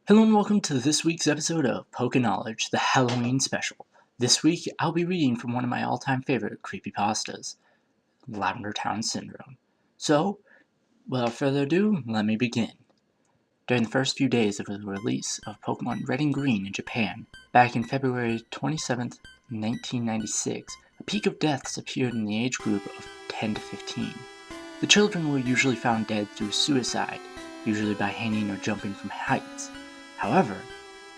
Hello and welcome to this week's episode of Poke Knowledge, the Halloween special. This week, I'll be reading from one of my all-time favorite creepypastas, Lavender Town Syndrome. So, without further ado, let me begin. During the first few days of the release of Pokemon Red and Green in Japan, back in February 27th, 1996, a peak of deaths appeared in the age group of 10 to 15. The children were usually found dead through suicide, usually by hanging or jumping from heights. However,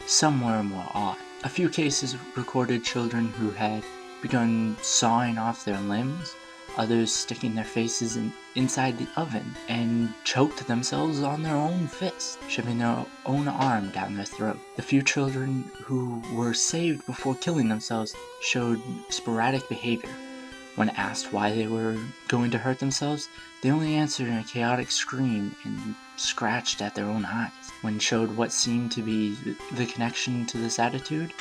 some were more odd. A few cases recorded children who had begun sawing off their limbs, others sticking their faces inside the oven and choked themselves on their own fist, shoving their own arm down their throat. The few children who were saved before killing themselves showed sporadic behavior. When asked why they were going to hurt themselves, they only answered in a chaotic scream and scratched at their own eyes. When showed what seemed to be the connection to this attitude,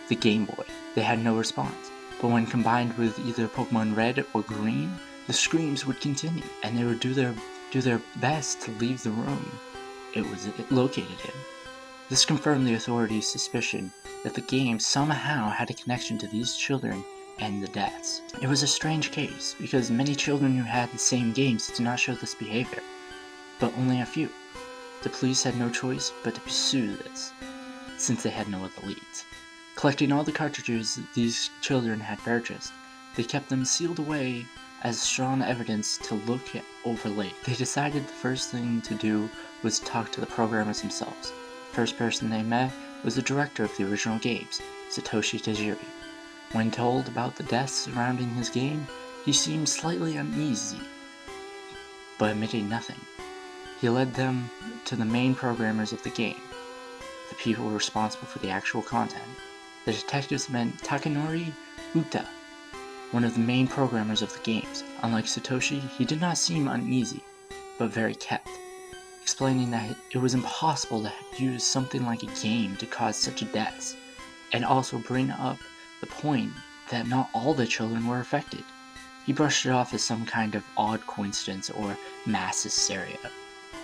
the Game Boy, they had no response. But when combined with either Pokemon Red or Green, the screams would continue, and they would do their best to leave the room it located in. This confirmed the authorities' suspicion that the game somehow had a connection to these children and the deaths. It was a strange case, because many children who had the same games did not show this behavior, but only a few. The police had no choice but to pursue this, since they had no other leads. Collecting all the cartridges these children had purchased, they kept them sealed away as strong evidence to look over later. They decided the first thing to do was talk to the programmers themselves. The first person they met was the director of the original games, Satoshi Tajiri. When told about the deaths surrounding his game, he seemed slightly uneasy, but admitted nothing. He led them to the main programmers of the game, the people responsible for the actual content. The detectives met Takanori Uta, one of the main programmers of the games. Unlike Satoshi, he did not seem uneasy, but very kept, explaining that it was impossible to use something like a game to cause such deaths, and also bring up the point that not all the children were affected. He brushed it off as some kind of odd coincidence or mass hysteria.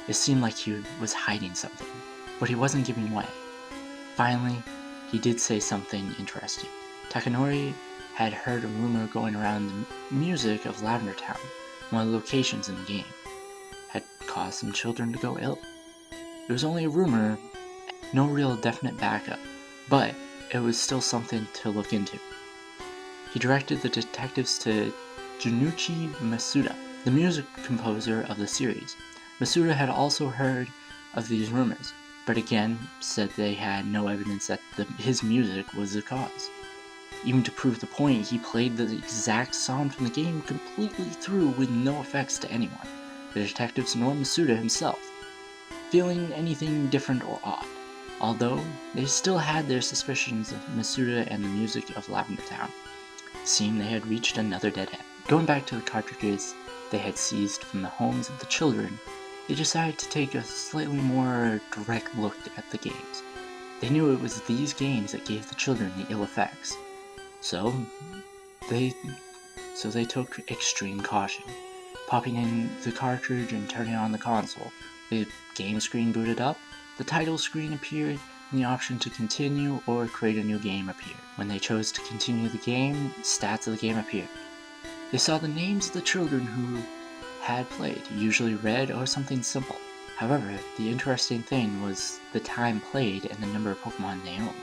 It seemed like he was hiding something, but he wasn't giving way. Finally, he did say something interesting. Takanori had heard a rumor going around the music of Lavender Town, one of the locations in the game, had caused some children to go ill. It was only a rumor, no real definite backup, but it was still something to look into. He directed the detectives to Junichi Masuda, the music composer of the series. Masuda had also heard of these rumors, but again said they had no evidence that his music was the cause. Even to prove the point, he played the exact song from the game completely through with no effects to anyone, the detectives nor Masuda himself, feeling anything different or odd. Although, they still had their suspicions of Masuda and the music of Lavender Town, seeing they had reached another dead end. Going back to the cartridges they had seized from the homes of the children, they decided to take a slightly more direct look at the games. They knew it was these games that gave the children the ill effects, so they took extreme caution. Popping in the cartridge and turning on the console, the game screen booted up, the title screen appeared, and the option to continue or create a new game appeared. When they chose to continue the game, stats of the game appeared. They saw the names of the children who had played, usually red or something simple. However, the interesting thing was the time played and the number of Pokemon they owned.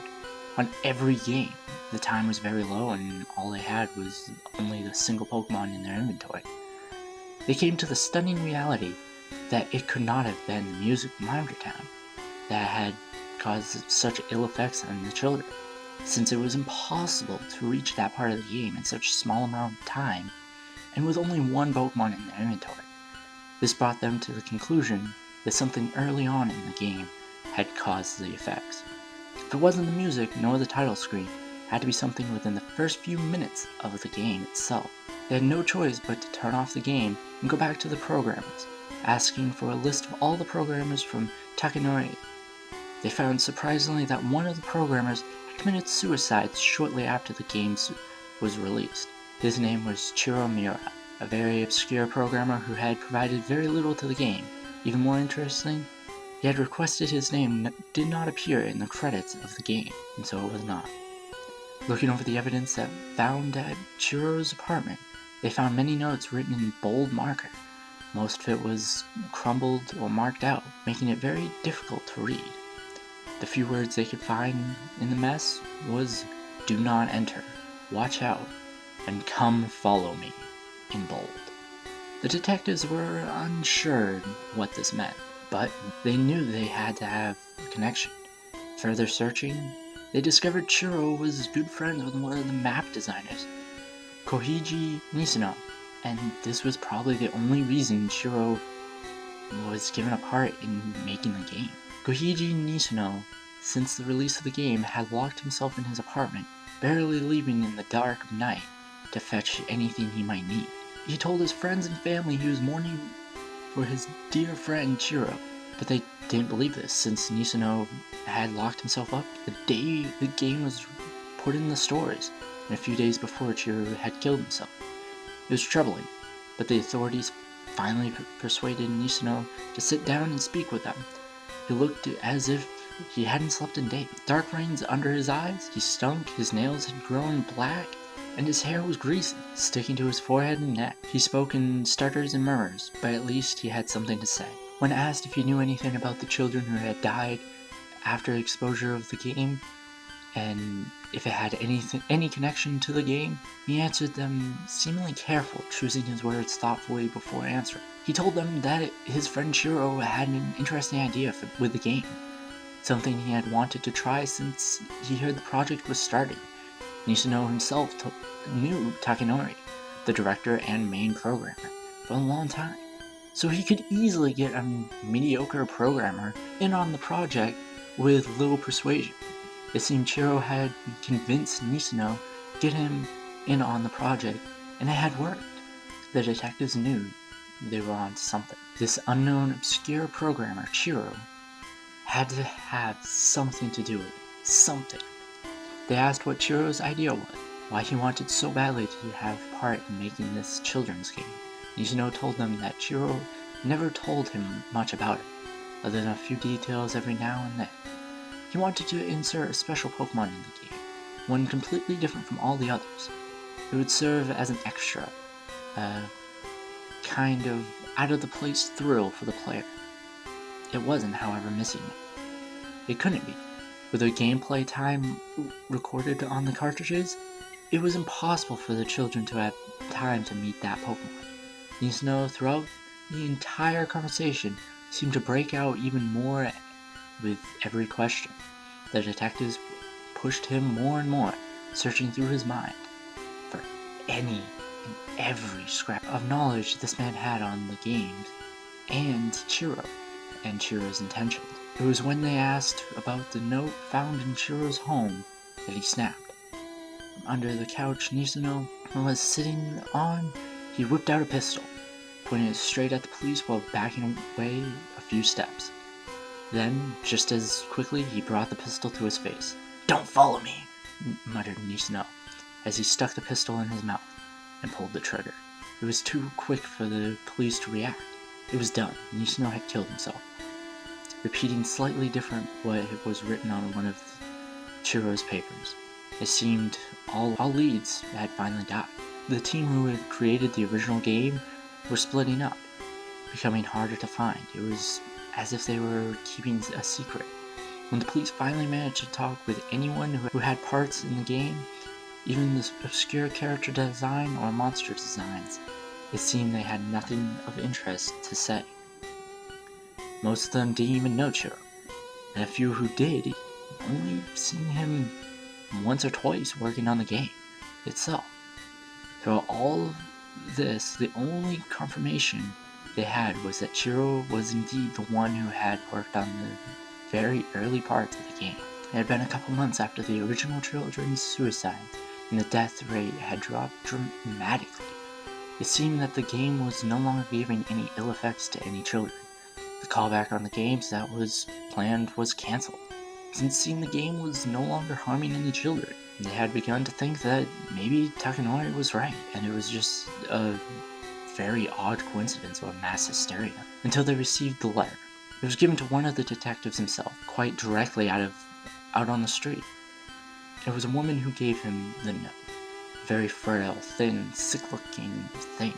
On every game, the time was very low and all they had was only the single Pokemon in their inventory. They came to the stunning reality that it could not have been the music from Lavender Town that had caused such ill effects on the children, since it was impossible to reach that part of the game in such a small amount of time and with only one Pokemon in their inventory. This brought them to the conclusion that something early on in the game had caused the effects. If it wasn't the music nor the title screen, it had to be something within the first few minutes of the game itself. They had no choice but to turn off the game and go back to the programmers, asking for a list of all the programmers from Takanori. They found surprisingly that one of the programmers had committed suicide shortly after the game was released. His name was Chiro Miura, a very obscure programmer who had provided very little to the game. Even more interesting, He had requested his name did not appear in the credits of the game, and so it was not. Looking over the evidence that found at Chihiro's apartment, they found many notes written in bold marker. Most of it was crumbled or marked out, making it very difficult to read. The few words they could find in the mess was, "Do not enter, watch out, and come follow me," in bold. The detectives were unsure what this meant, but they knew they had to have a connection. Further searching, they discovered Chihiro was good friends with one of the map designers, Kohiji Nishino, and this was probably the only reason Chihiro was given a part in making the game. Kohiji Nishino, since the release of the game, had locked himself in his apartment, barely leaving in the dark of night to fetch anything he might need. He told his friends and family he was mourning for his dear friend Chihiro, but they didn't believe this, since Nishino had locked himself up the day the game was put in the stores, and a few days before Chihiro had killed himself. It was troubling, but the authorities finally persuaded Nishino to sit down and speak with them. He looked as if he hadn't slept in days. Dark rings under his eyes, he stunk, his nails had grown black, and his hair was greasy, sticking to his forehead and neck. He spoke in stutters and murmurs, but at least he had something to say. When asked if he knew anything about the children who had died after exposure of the game, and if it had any connection to the game, he answered them seemingly careful, choosing his words thoughtfully before answering. He told them that his friend Chihiro had an interesting idea with the game, something he had wanted to try since he heard the project was starting. Nishino himself knew Takanori, the director and main programmer, for a long time, so he could easily get a mediocre programmer in on the project with little persuasion. It seemed Chihiro had convinced Nishino to get him in on the project, and it had worked. The detectives knew they were on something. This unknown, obscure programmer, Chihiro, had to have something to do with it. Something. They asked what Chihiro's idea was, why he wanted so badly to have part in making this children's game. Nishino told them that Chihiro never told him much about it, other than a few details every now and then. He wanted to insert a special Pokemon in the game, one completely different from all the others. It would serve as an extra, a kind of out-of-the-place thrill for the player. It wasn't, however, missing it. It couldn't be. With the gameplay time recorded on the cartridges, it was impossible for the children to have time to meet that Pokemon. Nishino, throughout the entire conversation, seemed to break out even more with every question. The detectives pushed him more and more, searching through his mind for any and every scrap of knowledge this man had on the games and Chihiro and Chihiro's intentions. It was when they asked about the note found in Chihiro's home that he snapped. From under the couch Nishino was sitting on, he whipped out a pistol, pointing it straight at the police while backing away a few steps. Then, just as quickly, he brought the pistol to his face. "Don't follow me," muttered Nishino, as he stuck the pistol in his mouth and pulled the trigger. It was too quick for the police to react. It was done. Nishino had killed himself. Repeating slightly different what was written on one of Chihiro's papers. It seemed all leads had finally died. The team who had created the original game were splitting up, becoming harder to find. It was as if they were keeping a secret. When the police finally managed to talk with anyone who had parts in the game, even the obscure character design or monster designs, it seemed they had nothing of interest to say. Most of them didn't even know Chihiro, and a few who did only seen him once or twice working on the game itself. Throughout all of this, the only confirmation they had was that Chihiro was indeed the one who had worked on the very early parts of the game. It had been a couple months after the original children's suicides, and the death rate had dropped dramatically. It seemed that the game was no longer giving any ill effects to any children. The callback on the games that was planned was cancelled, since seeing the game was no longer harming any children. They had begun to think that maybe Takanori was right, and it was just a very odd coincidence or mass hysteria, until they received the letter. It was given to one of the detectives himself, quite directly out on the street. It was a woman who gave him the note. A very frail, thin, sick-looking thing.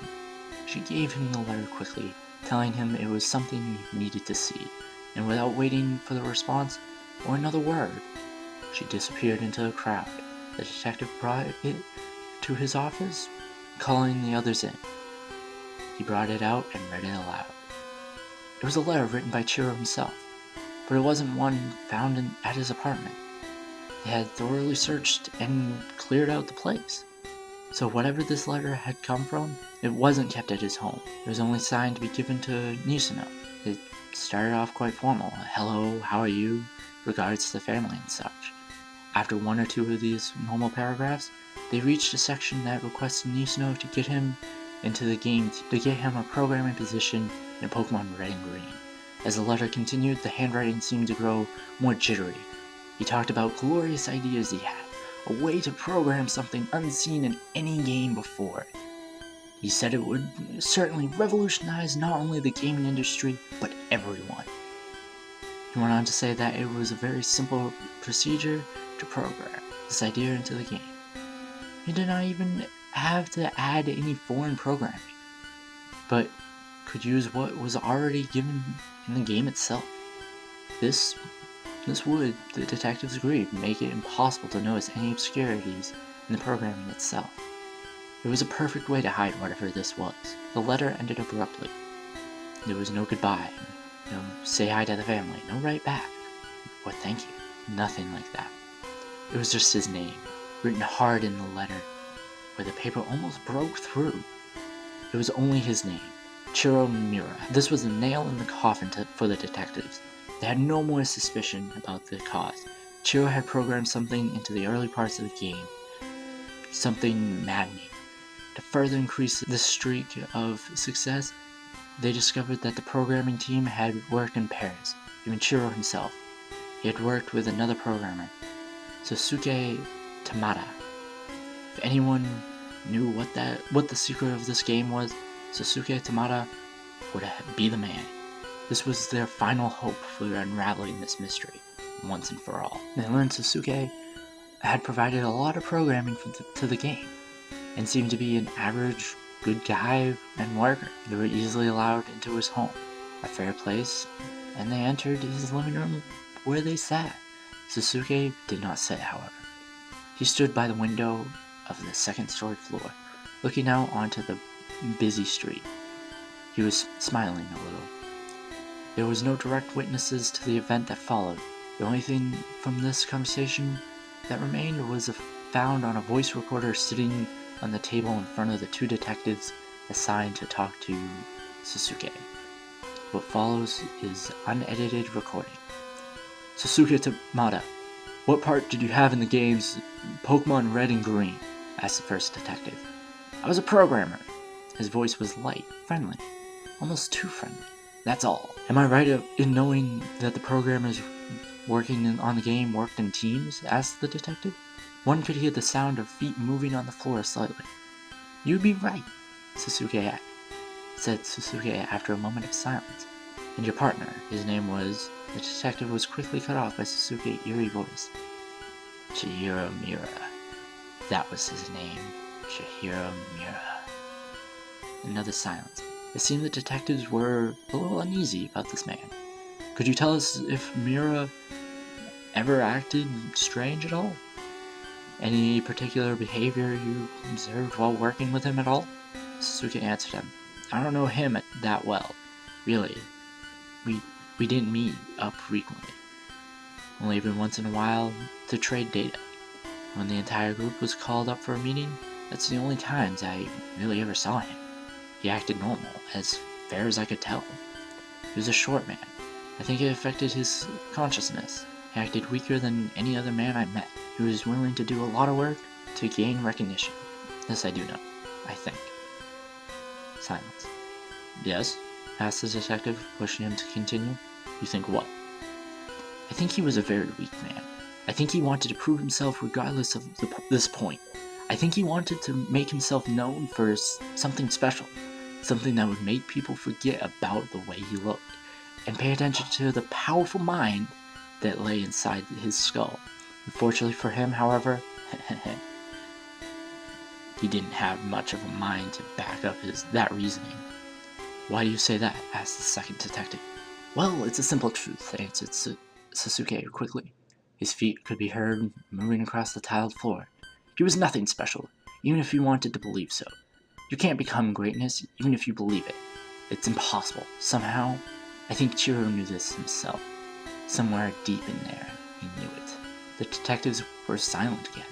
She gave him the letter quickly, telling him it was something he needed to see, and without waiting for the response or another word, she disappeared into the crowd. The detective brought it to his office, calling the others in. He brought it out and read it aloud. It was a letter written by Chiro himself, but it wasn't one found at his apartment. They had thoroughly searched and cleared out the place. So whatever this letter had come from, it wasn't kept at his home. It was only signed to be given to Nisuno. It started off quite formal. Hello, how are you? Regards to the family and such. After one or two of these normal paragraphs, they reached a section that requested Nisuno to get him into the game to get him a programming position in Pokemon Red and Green. As the letter continued, the handwriting seemed to grow more jittery. He talked about glorious ideas he had, a way to program something unseen in any game before. He said it would certainly revolutionize not only the gaming industry, but everyone. He went on to say that it was a very simple procedure to program this idea into the game. He did not even have to add any foreign programming, but could use what was already given in the game itself. This would, the detectives agreed, make it impossible to notice any obscurities in the programming itself. It was a perfect way to hide whatever this was. The letter ended abruptly. There was no goodbye, no say hi to the family, no write back, or thank you, nothing like that. It was just his name, written hard in the letter, where the paper almost broke through. It was only his name, Chiro Miura. This was a nail in the coffin for the detectives. They had no more suspicion about the cause. Chiro had programmed something into the early parts of the game, something maddening. To further increase the streak of success, they discovered that the programming team had worked in pairs, even Chiro himself. He had worked with another programmer, Sasuke Tamada. If anyone knew what the secret of this game was, Sasuke Tamada would be the man. This was their final hope for unraveling this mystery, once and for all. They learned Sasuke had provided a lot of programming to the game, and seemed to be an average, good guy and worker. They were easily allowed into his home, a fair place, and they entered his living room where they sat. Sasuke did not sit, however. He stood by the window of the second-story floor, looking out onto the busy street. He was smiling a little. There was no direct witnesses to the event that followed. The only thing from this conversation that remained was found on a voice recorder sitting on the table in front of the two detectives assigned to talk to Sasuke. What follows is unedited recording. Sasuke Tamada, what part did you have in the games Pokemon Red and Green? Asked the first detective. I was a programmer. His voice was light, friendly, almost too friendly. That's all. Am I right in knowing that the programmers working on the game worked in teams? Asked the detective. One could hear the sound of feet moving on the floor slightly. You'd be right, said Sasuke after a moment of silence. And your partner, his name was... The detective was quickly cut off by Sasuke's eerie voice. Chihiro Miura. That was his name. Chihiro Miura. Another silence. It seemed the detectives were a little uneasy about this man. Could you tell us if Miura ever acted strange at all? Any particular behavior you observed while working with him at all? Sasuke answered him. I don't know him that well, really. We didn't meet up frequently. Only every once in a while to trade data. When the entire group was called up for a meeting, that's the only times I really ever saw him. He acted normal, as fair as I could tell. He was a short man. I think it affected his consciousness. He acted weaker than any other man I met. He was willing to do a lot of work to gain recognition. This I do know, I think. Silence. Yes? Asked the detective, pushing him to continue. You think what? I think he was a very weak man. I think he wanted to prove himself regardless of this point. I think he wanted to make himself known for something special. Something that would make people forget about the way he looked. and pay attention to the powerful mind that lay inside his skull. Unfortunately for him, however, he didn't have much of a mind to back up that reasoning. "Why do you say that?" asked the second detective. "Well, it's a simple truth," answered Sasuke quickly. His feet could be heard moving across the tiled floor. He was nothing special, even if you wanted to believe so. You can't become greatness, even if you believe it. It's impossible. Somehow, I think Chiro knew this himself. Somewhere deep in there, he knew it. The detectives were silent again.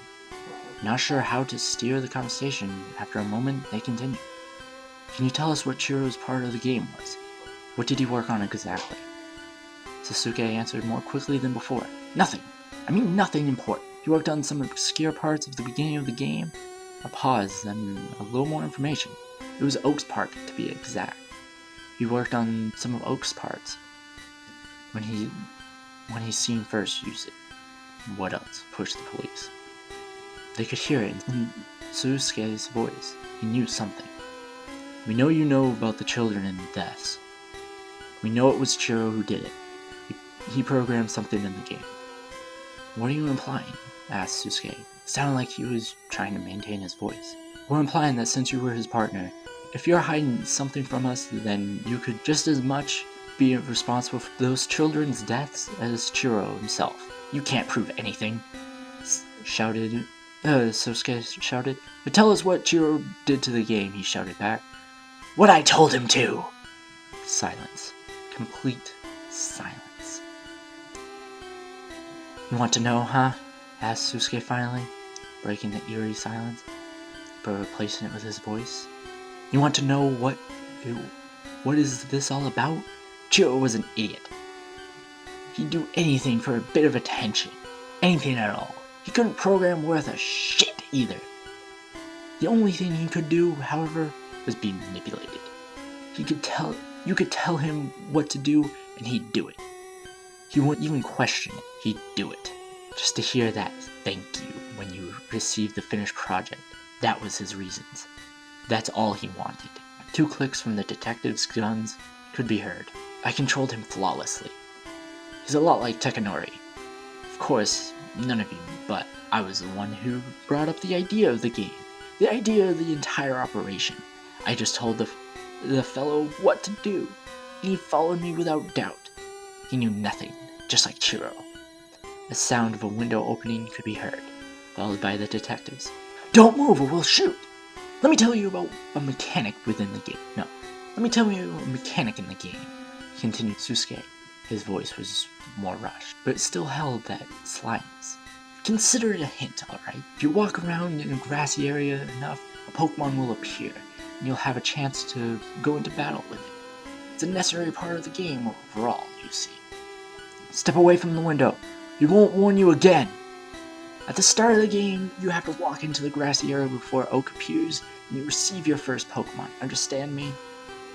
Not sure how to steer the conversation, after a moment they continued. "Can you tell us what Chiro's part of the game was? What did he work on exactly?" Sasuke answered more quickly than before. "Nothing. I mean nothing important. He worked on some obscure parts of the beginning of the game." A pause, then a little more information. "It was Oak's part, to be exact. He worked on some of Oak's parts. When he's seen first use it." "What else?" pushed the police. They could hear it in Sasuke's voice. He knew something. "We know you know about the children and the deaths. We know it was Chiro who did it. He programmed something in the game." "What are you implying?" asked Sasuke. It sounded like he was trying to maintain his voice. "We're implying that since you were his partner, if you're hiding something from us, then you could just as much be responsible for those children's deaths as Chiro himself." "You can't prove anything," Sasuke shouted. "But tell us what Chiro did to the game," he shouted back. "What I told him to!" Silence. Complete silence. "You want to know, huh?" asked Sasuke finally, breaking the eerie silence, but replacing it with his voice. "You want to know what is this all about? Chiro was an idiot. He'd do anything for a bit of attention. Anything at all. He couldn't program worth a shit either. The only thing he could do, however, was be manipulated. You could tell him what to do, and he'd do it. He wouldn't even question it. He'd do it. Just to hear that thank you when you received the finished project. That was his reasons. That's all he wanted." 2 clicks from the detective's guns could be heard. "I controlled him flawlessly. He's a lot like Takanori. Of course, none of you, but I was the one who brought up the idea of the game. The idea of the entire operation. I just told the fellow what to do, and he followed me without doubt. He knew nothing, just like Chiro." The sound of a window opening could be heard, followed by the detectives. "Don't move or we'll shoot! Let me tell you about a mechanic within the game. No, let me tell you a mechanic in the game," continued Sasuke. His voice was more rushed, but it still held that slyness. "Consider it a hint, alright? If you walk around in a grassy area enough, a Pokemon will appear, and you'll have a chance to go into battle with it. It's a necessary part of the game overall, you see. Step away from the window. He won't warn you again. At the start of the game, you have to walk into the grassy area before Oak appears, and you receive your first Pokemon. Understand me?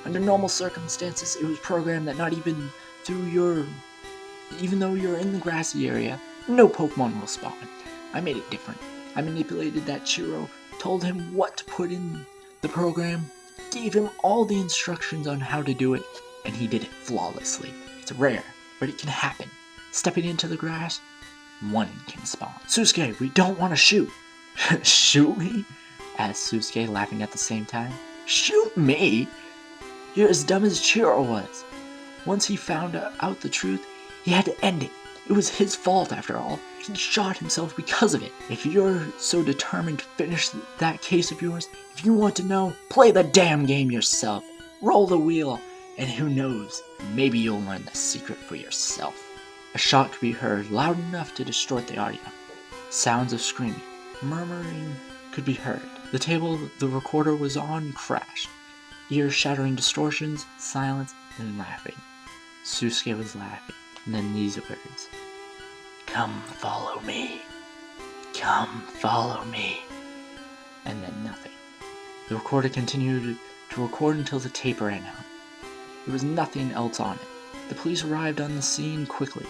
Under normal circumstances, it was programmed that not even though you're in the grassy area, no Pokemon will spawn. I made it different. I manipulated that Chiro, told him what to put in the program, gave him all the instructions on how to do it, and he did it flawlessly. It's rare, but it can happen. Stepping into the grass, one can spawn." "Sasuke, we don't want to shoot." "Shoot me?" asked Sasuke, laughing at the same time. "Shoot me? You're as dumb as Chiro was. Once he found out the truth, he had to end it. It was his fault after all. He shot himself because of it. If you're so determined to finish that case of yours, if you want to know, play the damn game yourself. Roll the wheel, and who knows, maybe you'll learn the secret for yourself." A shot could be heard, loud enough to distort the audio. Sounds of screaming, murmuring could be heard. The table the recorder was on crashed. Ear-shattering distortions, silence, and laughing. Sasuke was laughing, and then these words. "Come follow me. Come follow me." And then nothing. The recorder continued to record until the tape ran out. There was nothing else on it. The police arrived on the scene quickly,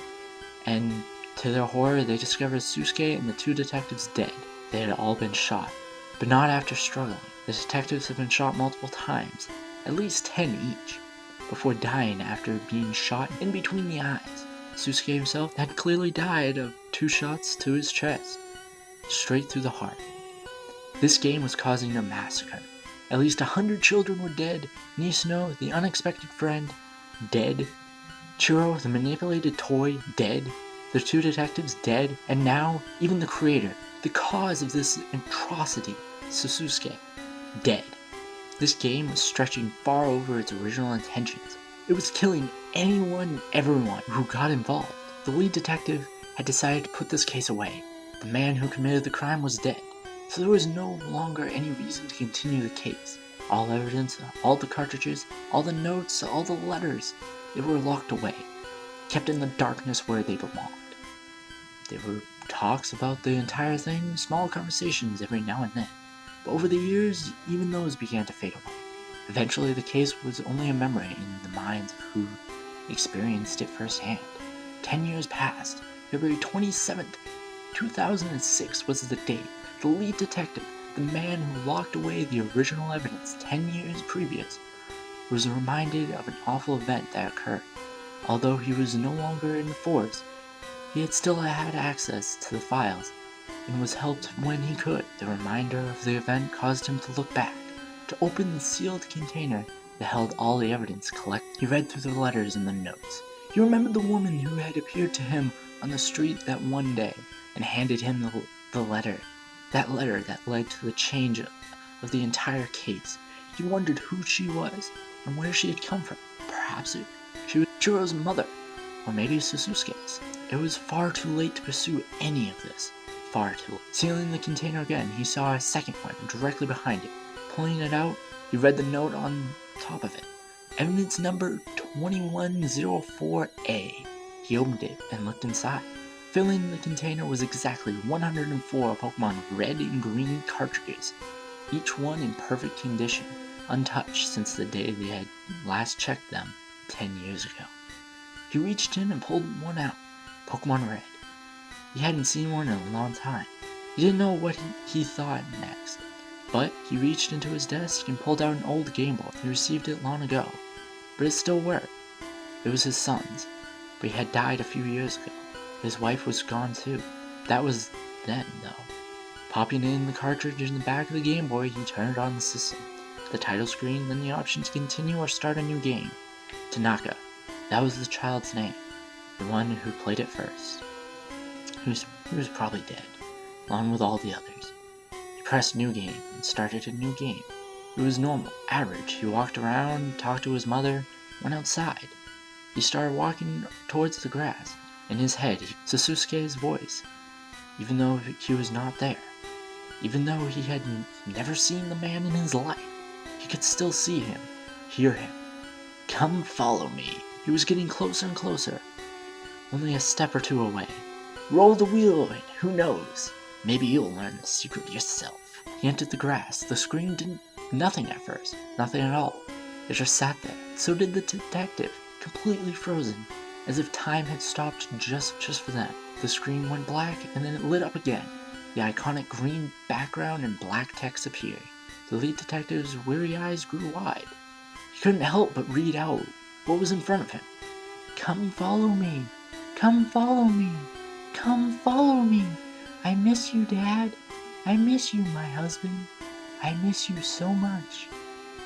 and to their horror they discovered Sasuke and the 2 detectives dead. They had all been shot, but not after struggling. The detectives had been shot multiple times, at least 10 each. before dying after being shot in between the eyes. Sasuke himself had clearly died of 2 shots to his chest, straight through the heart. This game was causing a massacre. At least 100 children were dead. Nisuno, the unexpected friend, dead. Chiro, the manipulated toy, dead. The 2 detectives, dead. And now, even the creator, the cause of this atrocity, Sasuke, dead. This game was stretching far over its original intentions. It was killing anyone and everyone who got involved. The lead detective had decided to put this case away. The man who committed the crime was dead, so there was no longer any reason to continue the case. All evidence, all the cartridges, all the notes, all the letters, they were locked away, kept in the darkness where they belonged. There were talks about the entire thing, small conversations every now and then, but over the years, even those began to fade away. Eventually, the case was only a memory in the minds of who experienced it firsthand. 10 years passed. February 27th, 2006 was the date. The lead detective, the man who locked away the original evidence 10 years previous, was reminded of an awful event that occurred. Although he was no longer in the force, he had still had access to the files and was helped when he could. The reminder of the event caused him to look back, to open the sealed container that held all the evidence collected. He read through the letters and the notes. He remembered the woman who had appeared to him on the street that one day and handed him the letter. That letter that led to the change of the entire case. He wondered who she was and where she had come from. Perhaps she was Chiro's mother, or maybe Sasuke's. It was far too late to pursue any of this. Far too late. Sealing the container again, he saw a second one directly behind it. Pulling it out, he read the note on top of it. Evidence number 2104A. He opened it and looked inside. Filling the container was exactly 104 Pokemon Red and Green cartridges, each one in perfect condition, untouched since the day they had last checked them 10 years ago. He reached in and pulled one out, Pokemon Red. He hadn't seen one in a long time. He didn't know what he thought next, but he reached into his desk and pulled out an old Game Boy. He received it long ago, but it still worked. It was his son's, but he had died a few years ago. His wife was gone too. That was then, though. Popping in the cartridge in the back of the Game Boy, he turned on the system. The title screen, then the option to continue or start a new game. Tanaka. That was the child's name. The one who played it first. He was probably dead, along with all the others. He pressed new game and started a new game. It was normal, average. He walked around, talked to his mother, went outside. He started walking towards the grass. In his head, Sasuke's voice, even though he was not there. Even though he had never seen the man in his life, he could still see him, hear him. Come follow me. He was getting closer and closer, only a step or two away. Roll the wheel and who knows, maybe you'll learn the secret yourself. He entered the grass. The screen did nothing at first, nothing at all. It just sat there. So did the detective, completely frozen, as if time had stopped just for them. The screen went black and then it lit up again. The iconic green background and black text appeared. The lead detective's weary eyes grew wide. He couldn't help but read out what was in front of him. Come follow me. Come follow me. Come follow me. I miss you, Dad. I miss you, my husband. I miss you so much.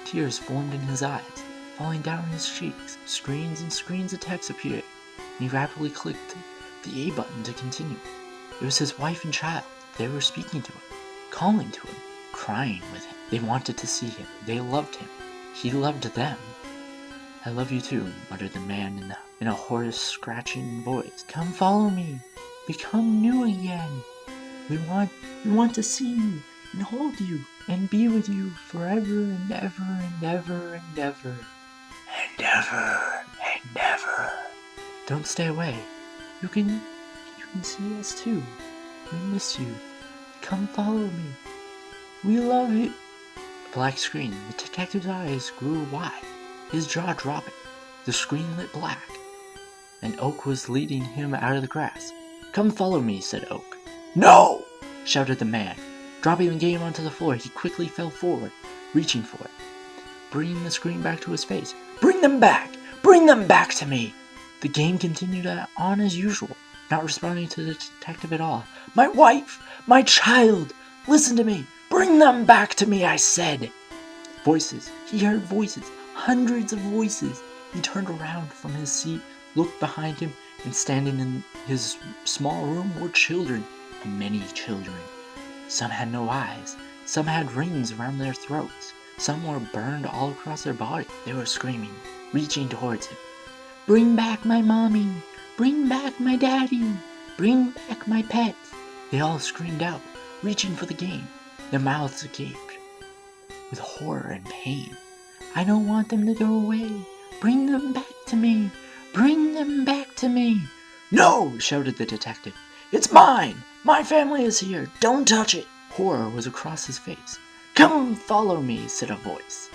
Tears formed in his eyes, falling down his cheeks. Screens and screens of text appeared, and he rapidly clicked the A button to continue. It was his wife and child. They were speaking to him, calling to him, crying with him. They wanted to see him. They loved him. He loved them. I love you too, muttered the man in a hoarse, scratching voice. Come follow me. Become new again. We want to see you and hold you and be with you forever and ever and ever and ever. And ever and ever. Don't stay away. You can see us too. We miss you. Come follow me. We love you. A black screen. The detective's eyes grew wide, his jaw dropping. The screen lit black, and Oak was leading him out of the grass. Come follow me, said Oak. No! Shouted the man. Dropping the game onto the floor, he quickly fell forward, reaching for it, bringing the screen back to his face. Bring Bring them back! Bring them back to me! The game continued on as usual, not responding to the detective at all. My wife! My child! Listen to me! Bring them back to me, I said! Voices. He heard voices. Hundreds of voices. He turned around from his seat, looked behind him, and standing in his small room were children. Many children. Some had no eyes. Some had rings around their throats. Some were burned all across their body. They were screaming, reaching towards him. Bring back my mommy! Bring back my daddy! Bring back my pets! They all screamed out, reaching for the game. Their mouths gaped with horror and pain. I don't want them to go away. Bring them back to me. Bring them back to me. No, shouted the detective. It's mine. My family is here. Don't touch it. Horror was across his face. Come follow me, said a voice.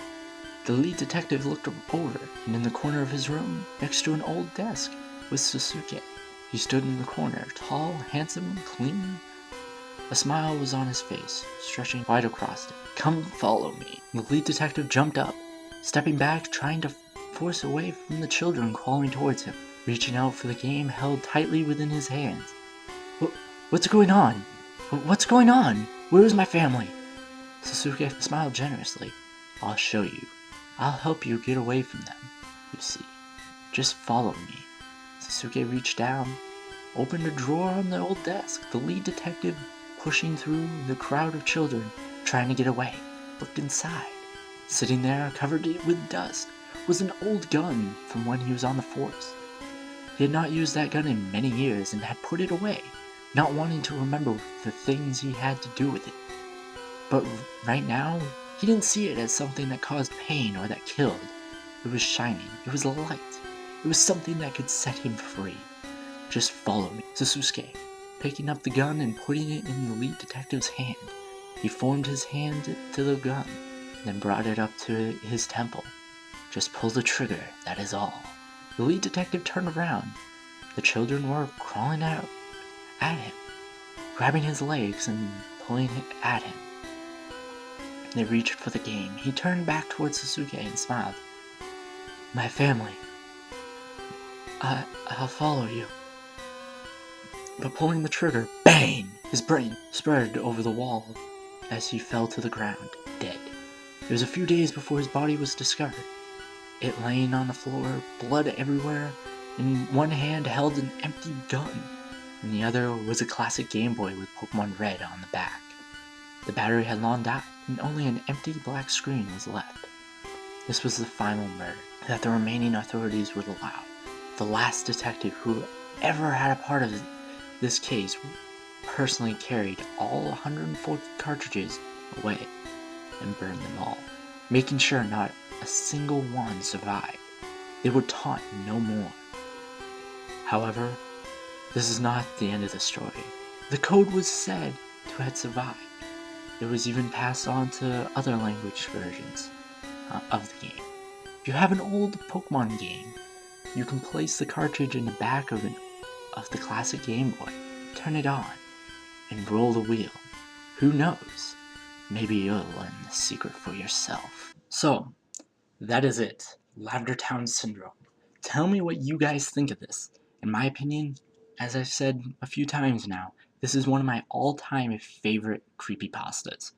The lead detective looked over, and in the corner of his room, next to an old desk, was Sasuke. He stood in the corner, tall, handsome, clean. A smile was on his face, stretching wide across it. Come follow me. The lead detective jumped up, stepping back, trying to force away from the children crawling towards him, reaching out for the game held tightly within his hands. What's going on? What's going on? Where is my family? Sasuke smiled generously. I'll show you. I'll help you get away from them, you see. Just follow me. Sasuke reached down, opened a drawer on the old desk. The lead detective, pushing through the crowd of children, trying to get away, looked inside. Sitting there, covered with dust, was an old gun from when he was on the force. He had not used that gun in many years and had put it away, not wanting to remember the things he had to do with it. But right now, he didn't see it as something that caused pain or that killed. It was shining. It was a light. It was something that could set him free. Just follow me. Sasuke, picking up the gun and putting it in the lead detective's hand. He formed his hand to the gun, then brought it up to his temple. Just pull the trigger, that is all. The lead detective turned around. The children were crawling out at him, grabbing his legs and pulling at him. They reached for the game. He turned back towards Sasuke and smiled. My family. I'll follow you. But pulling the trigger, bang! His brain spread over the wall as he fell to the ground, dead. It was a few days before his body was discovered. It laying on the floor, blood everywhere. In one hand held an empty gun. In the other was a classic Game Boy with Pokemon Red on the back. The battery had long died, and only an empty black screen was left. This was the final murder that the remaining authorities would allow. The last detective who ever had a part of this case personally carried all 140 cartridges away and burned them all, making sure not a single one survived. They would taunt no more. However, this is not the end of the story. The code was said to have survived. It was even passed on to other language versions of the game. If you have an old Pokemon game, you can place the cartridge in the back of the classic Game Boy, turn it on, and roll the wheel. Who knows? Maybe you'll learn the secret for yourself. So, that is it. Lavender Town Syndrome. Tell me what you guys think of this. In my opinion, as I've said a few times now, this is one of my all-time favorite creepypastas.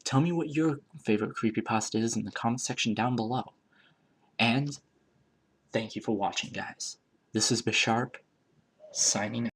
Tell me what your favorite creepypasta is in the comment section down below. And thank you for watching, guys. This is Bisharp, signing out.